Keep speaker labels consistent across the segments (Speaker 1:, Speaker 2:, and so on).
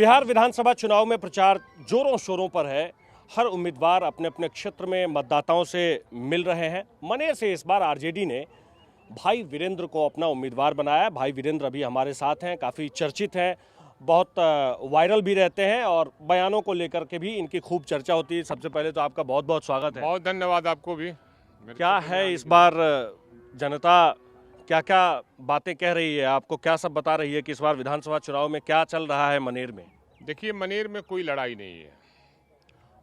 Speaker 1: बिहार विधानसभा चुनाव में प्रचार जोरों शोरों पर है। हर उम्मीदवार अपने अपने क्षेत्र में मतदाताओं से मिल रहे हैं। मनेर से इस बार आरजेडी ने भाई वीरेंद्र को अपना उम्मीदवार बनाया। भाई वीरेंद्र अभी हमारे साथ हैं, काफ़ी चर्चित हैं, बहुत वायरल भी रहते हैं और बयानों को लेकर के भी इनकी खूब चर्चा होती है। सबसे पहले तो आपका बहुत बहुत स्वागत है।
Speaker 2: बहुत धन्यवाद आपको भी।
Speaker 1: क्या है इस बार जनता क्या क्या बातें कह रही है, आपको क्या सब बता रही है कि इस बार विधानसभा चुनाव में क्या चल रहा है मनेर में?
Speaker 2: देखिए, मनेर में कोई लड़ाई नहीं है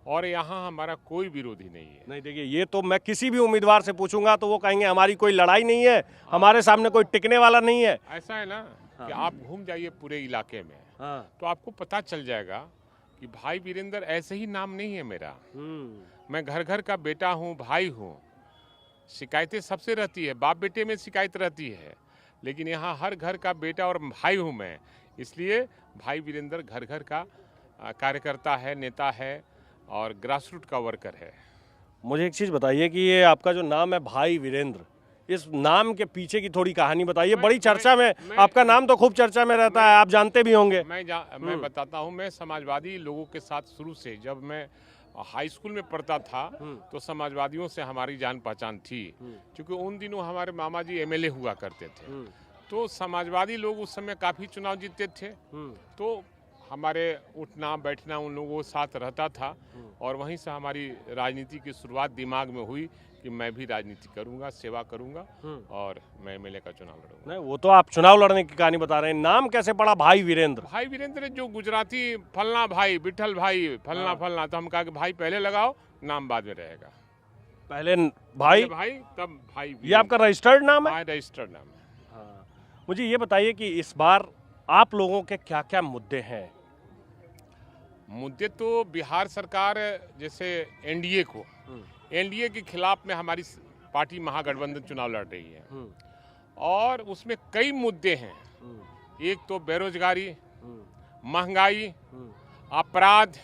Speaker 2: और यहाँ हमारा कोई विरोधी नहीं है।
Speaker 1: नहीं, देखिए ये तो मैं किसी भी उम्मीदवार से पूछूंगा तो वो कहेंगे हमारी कोई लड़ाई नहीं है, हमारे सामने कोई टिकने वाला नहीं है।
Speaker 2: ऐसा है ना कि आप घूम जाइए पूरे इलाके में तो आपको पता चल जाएगा कि भाई वीरेंद्र ऐसे ही नाम नहीं है मेरा। मैं घर घर का बेटा हूँ, भाई हूँ। शिकायतें सबसे रहती है, बाप बेटे में शिकायत रहती है, लेकिन यहाँ हर घर का बेटा और भाई हूँ मैं। इसलिए भाई वीरेंद्र घर घर का कार्यकर्ता है, नेता है और ग्रासरूट का वर्कर है।
Speaker 1: मुझे एक चीज़ बताइए कि ये आपका जो नाम है भाई वीरेंद्र, इस नाम के पीछे की थोड़ी कहानी बताइए। बड़ी चर्चा में आपका नाम तो खूब चर्चा में रहता है, आप जानते भी होंगे।
Speaker 2: मैं बताता हूँ। मैं समाजवादी लोगों के साथ शुरू से, जब मैं हाई स्कूल में पढ़ता था तो समाजवादियों से हमारी जान पहचान थी, क्योंकि उन दिनों हमारे मामा जी एमएलए हुआ करते थे। तो समाजवादी लोग उस समय काफ़ी चुनाव जीतते थे, तो हमारे उठना बैठना उन लोगों के साथ रहता था और वहीं से हमारी राजनीति की शुरुआत दिमाग में हुई कि मैं भी राजनीति करूंगा, सेवा करूंगा और मैं एमएलए का चुनाव लड़ूंगा।
Speaker 1: नहीं, वो तो आप चुनाव लड़ने की कहानी बता रहे हैं, नाम कैसे पड़ा भाई वीरेंद्र?
Speaker 2: भाई वीरेंद्र जो गुजराती फलना भाई, विठल भाई, फलना फलना, तो हम कहा कि भाई पहले लगाओ, नाम बाद में रहेगा।
Speaker 1: पहले भाई
Speaker 2: तब भाई।
Speaker 1: ये आपका रजिस्टर्ड नाम है?
Speaker 2: रजिस्टर्ड नाम है।
Speaker 1: हाँ। मुझे ये बताइए कि इस बार आप लोगों के क्या क्या मुद्दे हैं?
Speaker 2: मुद्दे तो बिहार सरकार जैसे एनडीए के खिलाफ में हमारी पार्टी महागठबंधन चुनाव लड़ रही है और उसमें कई मुद्दे हैं। एक तो बेरोजगारी, महंगाई, अपराध।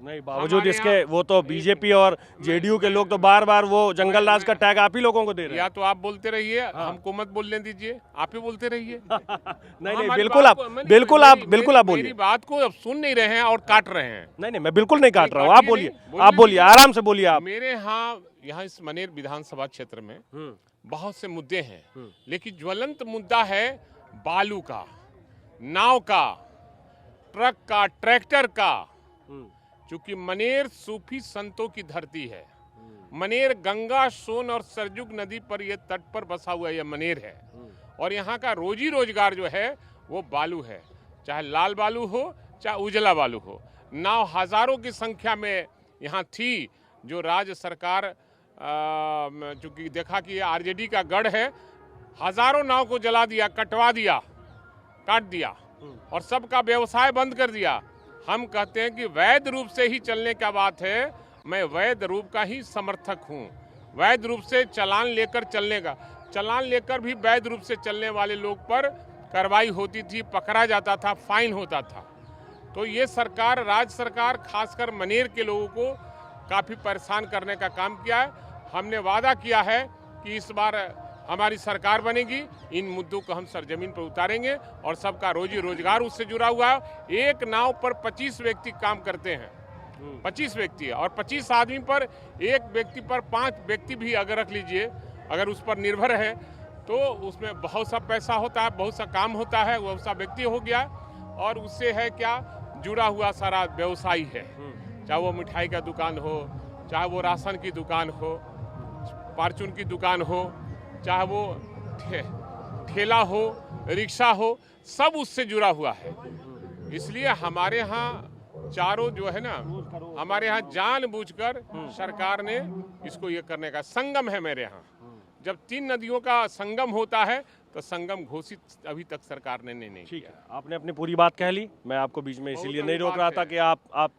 Speaker 1: नहीं, बावजूद इसके वो तो बीजेपी और जेडीयू के लोग तो बार बार वो जंगल राज का टैग आप ही लोगों को दे रहे हैं।
Speaker 2: या तो आप बोलते रहिए, हमको मत बोलने दीजिए, आप ही बोलते रहिए।
Speaker 1: नहीं, बिल्कुल आप बोलिए।
Speaker 2: मेरी बात को अब सुन नहीं रहे हैं और काट रहे हैं।
Speaker 1: नहीं, मैं बिल्कुल नहीं काट रहा हूँ, आप बोलिए, आराम से बोलिए आप।
Speaker 2: मेरे यहाँ इस मनेर विधानसभा क्षेत्र में बहुत से मुद्दे हैं, लेकिन ज्वलंत मुद्दा है बालू का, नाव का, ट्रक का, ट्रैक्टर का। क्योंकि मनेर सूफी संतों की धरती है। मनेर गंगा, सोन और सरजुग नदी पर यह तट पर बसा हुआ यह मनेर है और यहाँ का रोजी रोजगार जो है वो बालू है, चाहे लाल बालू हो चाहे उजला बालू हो। नाव हजारों की संख्या में यहाँ थी, जो राज्य सरकार चूंकि देखा कि ये आरजेडी का गढ़ है, हजारों नाव को जला दिया, कटवा दिया, काट दिया और सबका व्यवसाय बंद कर दिया। हम कहते हैं कि वैध रूप से ही चलने का बात है। मैं वैध रूप का ही समर्थक हूँ। वैध रूप से चालान लेकर चलने का, चालान लेकर भी वैध रूप से चलने वाले लोग पर कार्रवाई होती थी, पकड़ा जाता था, फाइन होता था। तो ये सरकार, राज्य सरकार खासकर मनेर के लोगों को काफ़ी परेशान करने का काम किया है। हमने वादा किया है कि इस बार हमारी सरकार बनेगी, इन मुद्दों को हम सरजमीन पर उतारेंगे और सबका रोजी रोजगार उससे जुड़ा हुआ है। एक नाव पर 25 व्यक्ति काम करते हैं, 25 व्यक्ति है और 25 आदमी पर एक व्यक्ति पर 5 व्यक्ति भी अगर रख लीजिए, अगर उस पर निर्भर है तो उसमें बहुत सा पैसा होता है, बहुत सा काम होता है, बहुत सा व्यक्ति हो गया और उससे है क्या जुड़ा हुआ सारा व्यवसायी है। चाहे वो मिठाई का दुकान हो, चाहे वो राशन की दुकान हो, फार्चून की दुकान हो, चाहे वो ठेला हो, रिक्शा हो, सब उससे जुड़ा हुआ है। इसलिए हमारे यहाँ चारों जो है ना, हमारे यहाँ जानबूझकर सरकार ने इसको ये करने का संगम है मेरे यहाँ। जब 3 नदियों का संगम होता है तो संगम घोषित अभी तक सरकार ने नहीं किया।
Speaker 1: आपने अपनी पूरी बात कह ली, मैं आपको बीच में इसीलिए नहीं रोक रहा था कि आप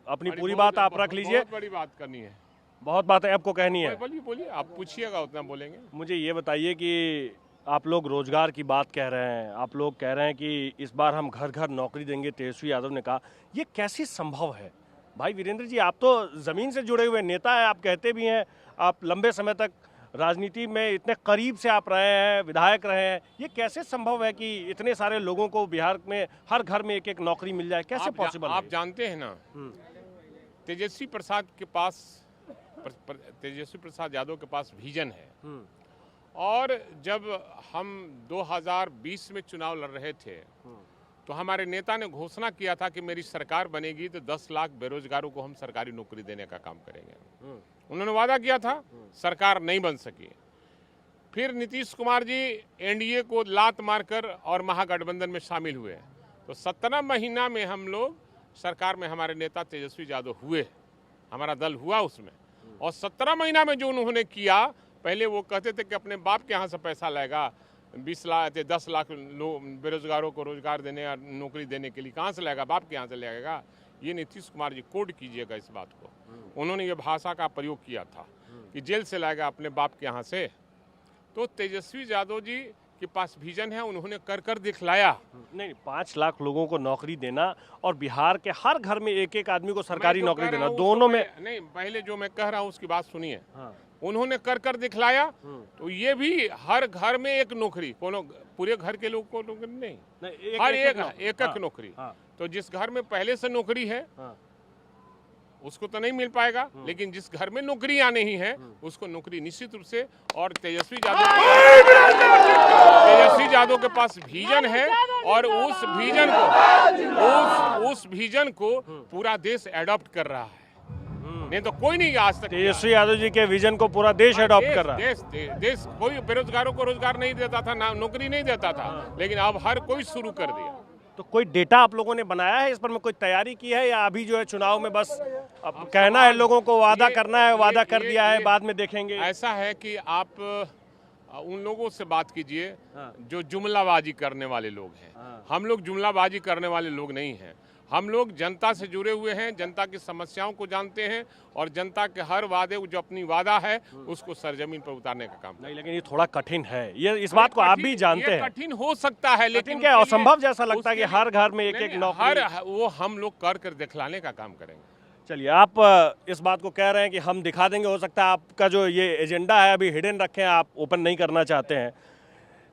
Speaker 1: अपनी पूरी बात आप रख लीजिए।
Speaker 2: बहुत बड़ी बात करनी है,
Speaker 1: बहुत बातें आपको कहनी है।
Speaker 2: बोलिए, आप पूछिएगा उतना बोलेंगे।
Speaker 1: मुझे ये बताइए कि आप लोग रोजगार की बात कह रहे हैं, आप लोग कह रहे हैं कि इस बार हम घर घर नौकरी देंगे, तेजस्वी यादव ने कहा, ये कैसे संभव है? भाई वीरेंद्र जी, आप तो जमीन से जुड़े हुए नेता हैं, आप कहते भी हैं आप लंबे समय तक राजनीति में इतने करीब से आप रहे हैं, विधायक रहे हैं, ये कैसे संभव है कि इतने सारे लोगों को बिहार में हर घर में एक एक नौकरी मिल जाए? कैसे पॉसिबल है?
Speaker 2: आप जानते हैं ना, तेजस्वी प्रसाद के पास तेजस्वी प्रसाद यादव के पास विजन है। और जब हम 2020 में चुनाव लड़ रहे थे तो हमारे नेता ने घोषणा किया था कि मेरी सरकार बनेगी तो 10 लाख बेरोजगारों को हम सरकारी नौकरी देने का काम करेंगे। उन्होंने वादा किया था, सरकार नहीं बन सकी। फिर नीतीश कुमार जी एनडीए को लात मारकर और महागठबंधन में शामिल हुए। तो 17 महीना में हम लोग सरकार में, हमारे नेता तेजस्वी यादव हुए, हमारा दल हुआ उसमें। और 17 महीना में जो उन्होंने किया, पहले वो कहते थे कि अपने बाप के यहाँ से पैसा लाएगा, 10 लाख बेरोजगारों को रोजगार देने या नौकरी देने के लिए कहाँ से लाएगा, बाप के यहाँ से लाएगा। ये नीतीश कुमार जी कोड कीजिएगा इस बात को। उन्होंने ये भाषा का प्रयोग किया था कि जेल से लाएगा अपने बाप के यहाँ से। तो तेजस्वी यादव जी के पास विजन है, उन्होंने कर दिखलाया।
Speaker 1: नहीं, 5 लाख लोगों को नौकरी देना और बिहार के हर घर में एक एक आदमी को सरकारी नौकरी देना, दोनों में
Speaker 2: नहीं, पहले जो मैं कह रहा हूँ उसकी बात सुनिए। उन्होंने कर दिखलाया। तो ये भी हर घर में एक नौकरी, कोनो पूरे घर के लोग को नौकरी नहीं, हर एक नौकरी। तो जिस घर में पहले से नौकरी है उसको तो नहीं मिल पाएगा, लेकिन जिस घर में नौकरियां नहीं है उसको नौकरी निश्चित रूप से। और तेजस्वी यादव के पास विजन है और उस विजन को पूरा देश एडॉप्ट कर रहा है। नहीं तो कोई नहीं आज तक।
Speaker 1: तेजस्वी यादव जी के विजन को पूरा देश एडॉप्ट कर रहा है।
Speaker 2: देश कोई बेरोजगारों को रोजगार नहीं देता था, नौकरी नहीं देता था, लेकिन अब हर कोई शुरू कर दिया।
Speaker 1: तो कोई डेटा आप लोगों ने बनाया है इस पर, में कोई तैयारी की है, या अभी जो है चुनाव में बस अब कहना है लोगों को, वादा करना है, वादा कर दिया है, बाद में देखेंगे?
Speaker 2: ऐसा है कि आप उन लोगों से बात कीजिए जो जुमलाबाजी करने वाले लोग हैं। हम लोग जुमलाबाजी करने वाले लोग नहीं हैं। हम लोग जनता से जुड़े हुए हैं, जनता की समस्याओं को जानते हैं और जनता के हर वादे जो अपनी वादा है उसको सरजमीन पर उतारने का काम।
Speaker 1: नहीं, लेकिन ये थोड़ा कठिन है, ये इस बात को आप भी जानते हैं।
Speaker 2: कठिन हो सकता है, लेकिन
Speaker 1: क्या असंभव जैसा लगता है कि हर घर में एक एक नौकरी?
Speaker 2: वो हम लोग कर दिखलाने का काम करेंगे।
Speaker 1: चलिए, आप इस बात को कह रहे हैं कि हम दिखा देंगे। हो सकता है आपका जो ये एजेंडा है अभी हिडन रखे हैं, आप ओपन नहीं करना चाहते हैं।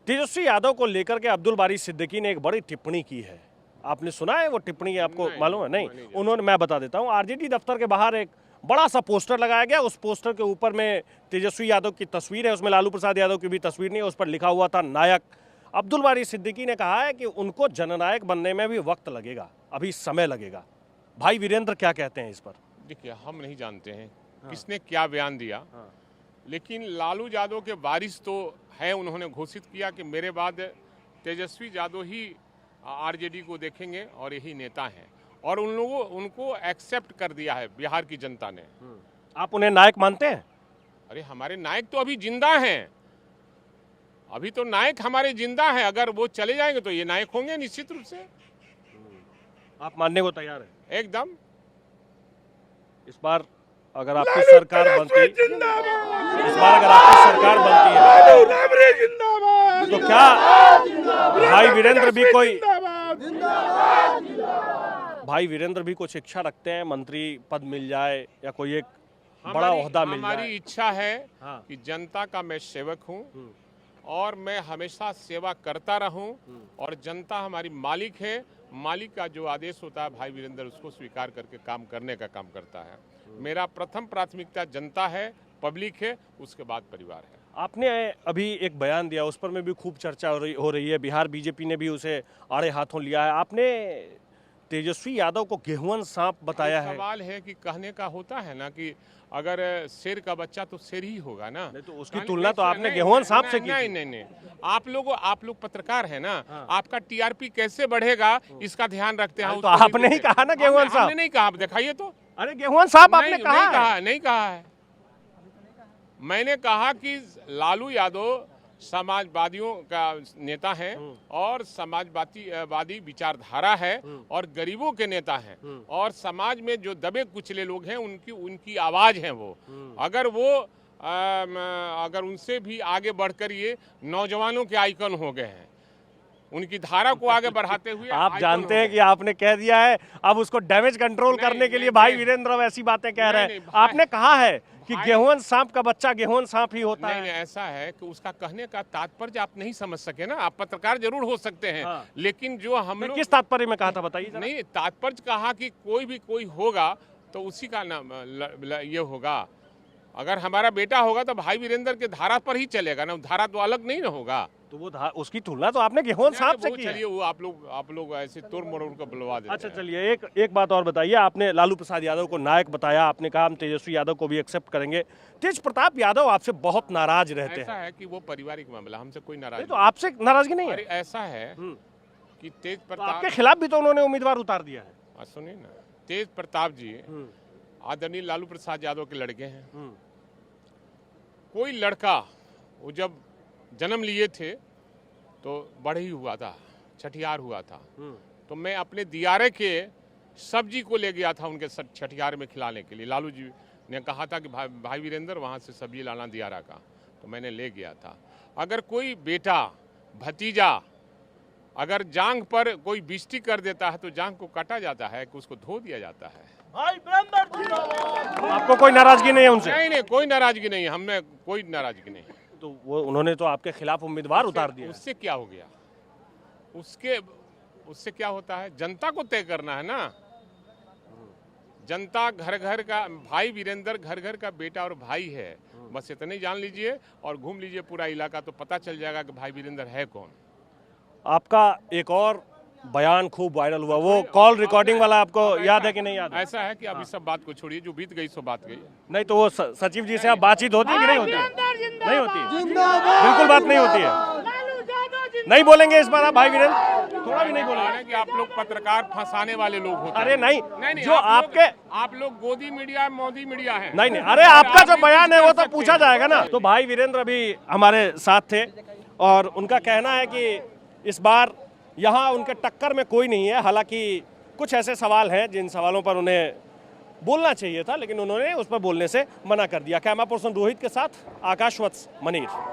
Speaker 1: तेजस्वी यादव को लेकर के अब्दुल बारी सिद्दीकी ने एक बड़ी टिप्पणी की है, आपने सुना है वो टिप्पणी? आपको मालूम है? नहीं, उन्होंने, मैं बता देता हूँ, आरजेडी दफ्तर के बाहर एक बड़ा सा पोस्टर लगाया गया। उस पोस्टर के ऊपर में तेजस्वी यादव की तस्वीर है, उसमें लालू प्रसाद यादव की भी तस्वीर नहीं है। उस पर लिखा हुआ था नायक। अब्दुल बारी सिद्दीकी ने कहा है कि उनको जननायक बनने में भी वक्त लगेगा, अभी समय लगेगा। भाई वीरेंद्र क्या कहते हैं इस पर?
Speaker 2: देखिए, हम नहीं जानते हैं किसने क्या बयान दिया, लेकिन लालू यादव के वारिस तो हैं। उन्होंने घोषित किया कि मेरे बाद तेजस्वी यादव ही आरजेडी को देखेंगे और यही नेता हैं, और उनको एक्सेप्ट कर दिया है बिहार की जनता ने।
Speaker 1: आप उन्हें नायक मानते हैं?
Speaker 2: अरे, हमारे नायक तो अभी जिंदा हैं, अभी तो नायक हमारे जिंदा हैं। अगर वो चले जाएंगे तो ये नायक होंगे निश्चित रूप से।
Speaker 1: आप मानने को तैयार हैं?
Speaker 2: एकदम।
Speaker 1: इस बार अगर आपकी सरकार बनती है तो क्या भाई वीरेंद्र भी कुछ इच्छा रखते हैं, मंत्री पद मिल जाए या कोई एक बड़ा ओहदा मिल जाए?
Speaker 2: हमारी इच्छा है कि जनता का मैं सेवक हूं और मैं हमेशा सेवा करता रहूं, और जनता हमारी मालिक है। मालिक का जो आदेश होता है भाई वीरेंद्र उसको स्वीकार करके काम करने का काम करता है। मेरा प्रथम प्राथमिकता जनता है, पब्लिक है, उसके बाद परिवार है।
Speaker 1: आपने अभी एक बयान दिया, उस पर में भी खूब चर्चा हो रही है। बिहार बीजेपी ने भी उसे आड़े हाथों लिया है। आपने तेजस्वी यादव को गेहुअन सांप बताया है।
Speaker 2: सवाल है कि कहने का होता है ना कि अगर शेर का बच्चा तो शेर ही होगा ना।
Speaker 1: नहीं, तो उसकी तुलना तो आपने गेहुअन सांप से की।
Speaker 2: नहीं, आप लोग पत्रकार है ना। आपका टीआरपी कैसे बढ़ेगा इसका ध्यान रखते हैं।
Speaker 1: तो आपने ही कहा ना गेहुअन सांप।
Speaker 2: आपने नहीं कहा, दिखाइए तो।
Speaker 1: अरे, गेहुअन सांप आपने कहा?
Speaker 2: नहीं कहा है। मैंने कहा कि लालू यादव समाजवादियों का नेता है और समाजवादी विचारधारा है और गरीबों के नेता हैं, और समाज में जो दबे कुचले लोग हैं उनकी आवाज है वो। अगर उनसे भी आगे बढ़कर ये नौजवानों के आइकन हो गए हैं। उनकी धारा को आगे बढ़ाते हुए
Speaker 1: आप
Speaker 2: आइकॉन
Speaker 1: जानते
Speaker 2: हो
Speaker 1: हैं
Speaker 2: गए।
Speaker 1: कि आपने कह दिया है, अब उसको डैमेज कंट्रोल
Speaker 2: नहीं,
Speaker 1: करने के लिए
Speaker 2: नहीं,
Speaker 1: भाई
Speaker 2: नहीं।
Speaker 1: वीरेंद्र अब ऐसी बातें कह रहे
Speaker 2: नहीं,
Speaker 1: हैं।
Speaker 2: भाई-
Speaker 1: आपने कहा है कि
Speaker 2: भाई-
Speaker 1: गेहूं सांप का बच्चा गेहूं सांप ही होता
Speaker 2: नहीं,
Speaker 1: है।
Speaker 2: ऐसा है कि उसका कहने का तात्पर्य आप नहीं समझ सके ना। आप पत्रकार जरूर हो सकते हैं,
Speaker 1: हाँ।
Speaker 2: लेकिन जो हम
Speaker 1: मैं
Speaker 2: लोग
Speaker 1: किस तात्पर्य में कहा था बताइए जरा।
Speaker 2: नहीं, तात्पर्य कहा कि कोई होगा तो उसी का नाम ये होगा। अगर हमारा बेटा होगा तो भाई वीरेंद्र के धारा पर ही चलेगा ना, धारा तो अलग नहीं ना होगा।
Speaker 1: तो वो उसकी तुलना तो आपने गेहूं सांप से
Speaker 2: वो
Speaker 1: की है।
Speaker 2: चलिए, वो आप लोग ऐसे तोड़ मरोड़ को बुलवा देते
Speaker 1: अच्छा
Speaker 2: हैं।
Speaker 1: चलिए, एक बात और बताइए। आपने लालू प्रसाद यादव को नायक बताया, आपने कहा हम तेजस्वी यादव को भी एक्सेप्ट करेंगे। तेज प्रताप यादव आपसे बहुत नाराज रहते
Speaker 2: ऐसा
Speaker 1: हैं।
Speaker 2: है कि वो पारिवारिक मामला, हमसे कोई
Speaker 1: नहीं,
Speaker 2: नाराज
Speaker 1: तो आपसे नाराजगी नहीं
Speaker 2: अरे
Speaker 1: है?
Speaker 2: ऐसा है कि तेज
Speaker 1: तो
Speaker 2: प्रताप,
Speaker 1: आपके खिलाफ भी तो उन्होंने उम्मीदवार उतार दिया है।
Speaker 2: सुनिए ना, तेज प्रताप जी आदरणीय लालू प्रसाद यादव के लड़के हैं। कोई लड़का वो जब जन्म लिए थे तो बढ़ई हुआ था, छठियार हुआ था, तो मैं अपने दियारे के सब्जी को ले गया था उनके छठियार में खिलाने के लिए। लालू जी ने कहा था कि भाई वीरेंद्र वहाँ से सब्जी लाना दियारा का, तो मैंने ले गया था। अगर कोई बेटा भतीजा अगर जांग पर कोई बिस्ती कर देता है तो जांग को काटा जाता है कि उसको धो दिया जाता है।
Speaker 1: आपको कोई नाराजगी नहीं है उनसे?
Speaker 2: नहीं, कोई नाराजगी नहीं है, हमें कोई नाराजगी नहीं है।
Speaker 1: तो वो उन्होंने तो आपके खिलाफ उम्मीदवार उतार दिया है।
Speaker 2: उससे क्या हो गया? उससे क्या होता है? जनता को तय करना है ना। जनता घर घर का भाई वीरेंद्र घर घर का बेटा और भाई है, बस इतने ही जान लीजिए और घूम लीजिए पूरा इलाका, तो पता चल जाएगा कि भाई वीरेंद्र है कौन।
Speaker 1: आपका एक और बयान खूब वायरल हुआ, वो कॉल रिकॉर्डिंग वाला, आपको याद है कि नहीं याद है?
Speaker 2: ऐसा है कि अब इस सब बात को छोड़िए, जो बीत गई सो बात गई।
Speaker 1: नहीं तो वो सचिव जी से आप बातचीत होती है कि नहीं होती? नहीं होती, बिल्कुल बात नहीं होती है। नहीं बोलेंगे इस बार आप भाई वीरेंद्र? थोड़ा भी नहीं बोलेंगे
Speaker 2: कि आप लोग पत्रकार फंसाने वाले लोग होते हैं।
Speaker 1: अरे नहीं, जो
Speaker 2: आप लोग गोदी मीडिया मोदी मीडिया है।
Speaker 1: नहीं, अरे आपका जो बयान है वो तो पूछा जाएगा ना। तो भाई वीरेंद्र अभी हमारे साथ थे और उनका कहना है कि इस बार यहाँ उनके टक्कर में कोई नहीं है। हालांकि कुछ ऐसे सवाल हैं जिन सवालों पर उन्हें बोलना चाहिए था, लेकिन उन्होंने उस पर बोलने से मना कर दिया। कैमरा पर्सन रोहित के साथ आकाश वत्स, मनीर।